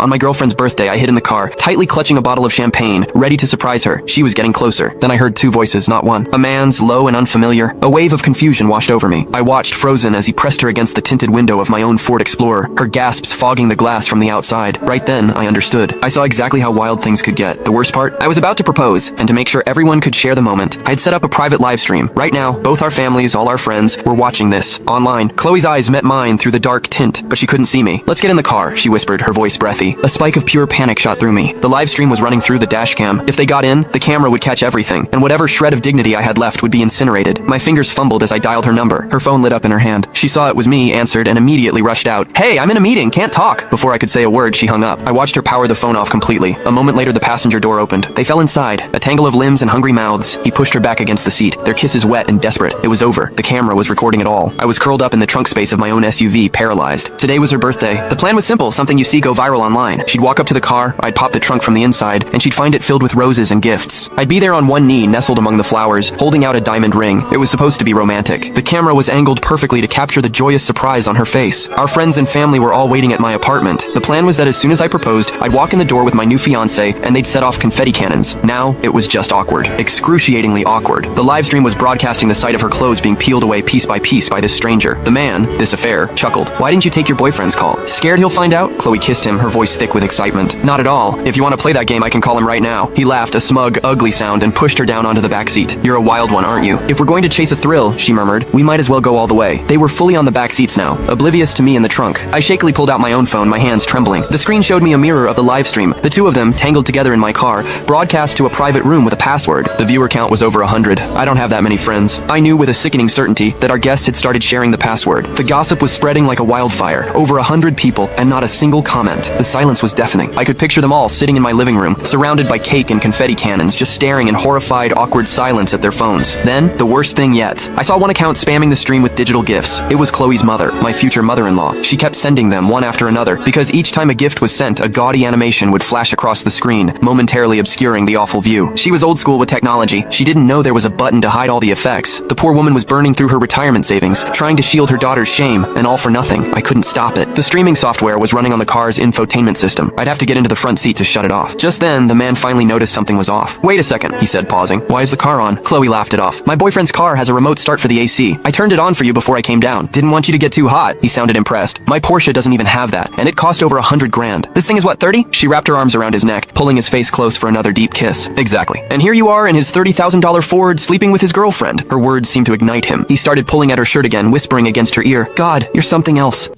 On my girlfriend's birthday, I hid in the car, tightly clutching a bottle of champagne, ready to surprise her. She was getting closer. Then I heard two voices, not one. A man's, low and unfamiliar. A wave of confusion washed over me. I watched, frozen, as he pressed her against the tinted window of my own Ford Explorer, her gasps fogging the glass from the outside. Right then, I understood. I saw exactly how wild things could get. The worst part? I was about to propose, and to make sure everyone could share the moment, I had set up a private live stream. Right now, both our families, all our friends, were watching this, online. Chloe's eyes met mine through the dark tint, but she couldn't see me. "Let's get in the car," she whispered, her voice breathy. A spike of pure panic shot through me. The live stream was running through the dash cam. If they got in, the camera would catch everything, and whatever shred of dignity I had left would be incinerated. My fingers fumbled as I dialed her number. Her phone lit up in her hand. She saw it was me, answered, and immediately rushed out. "Hey, I'm in a meeting, can't talk." Before I could say a word, she hung up. I watched her power the phone off completely. A moment later, the passenger door opened. They fell inside, a tangle of limbs and hungry mouths. He pushed her back against the seat, their kisses wet and desperate. It was over. The camera was recording it all. I was curled up in the trunk space of my own SUV, paralyzed. Today was her birthday. The plan was simple, something you see go viral online. She'd walk up to the car, I'd pop the trunk from the inside, and she'd find it filled with roses and gifts. I'd be there on one knee, nestled among the flowers, holding out a diamond ring. It was supposed to be romantic. The camera was angled perfectly to capture the joyous surprise on her face. Our friends and family were all waiting at my apartment. The plan was that as soon as I proposed, I'd walk in the door with my new fiancé, and they'd set off confetti cannons. Now, it was just awkward. Excruciatingly awkward. The live stream was broadcasting the sight of her clothes being peeled away piece by piece by this stranger. The man, this affair, chuckled. "Why didn't you take your boyfriend's call? Scared he'll find out?" Chloe kissed him, her voice thick with excitement. "Not at all. If you want to play that game, I can call him right now." He laughed, a smug, ugly sound, and pushed her down onto the back seat. "You're a wild one, aren't you? If we're going to chase a thrill," she murmured, "we might as well go all the way." They were fully on the back seats now, oblivious to me in the trunk. I shakily pulled out my own phone, my hands trembling. The screen showed me a mirror of the live stream, the two of them, tangled together in my car, broadcast to a private room with a password. The viewer count was over 100. I don't have that many friends. I knew with a sickening certainty that our guest had started sharing the password. The gossip was spreading like a wildfire. Over 100 people, and not a single comment. The silence was deafening. I could picture them all sitting in my living room, surrounded by cake and confetti cannons, just staring in horrified, awkward silence at their phones. Then, the worst thing yet. I saw one account spamming the stream with digital gifts. It was Chloe's mother, my future mother-in-law. She kept sending them one after another, because each time a gift was sent, a gaudy animation would flash across the screen, momentarily obscuring the awful view. She was old school with technology. She didn't know there was a button to hide all the effects. The poor woman was burning through her retirement savings, trying to shield her daughter's shame, and all for nothing. I couldn't stop it. The streaming software was running on the car's infotainment system. I'd have to get into the front seat to shut it off. Just then, the man finally noticed something was off. "Wait a second," he said, pausing. "Why is the car on?" Chloe laughed it off. "My boyfriend's car has a remote start for the AC. I turned it on for you before I came down. Didn't want you to get too hot." He sounded impressed. "My Porsche doesn't even have that, and it cost over 100 grand. This thing is what, 30? She wrapped her arms around his neck, pulling his face close for another deep kiss. "Exactly. And here you are in his $30,000 Ford, sleeping with his girlfriend." Her words seemed to ignite him. He started pulling at her shirt again, whispering against her ear, "God, you're something else."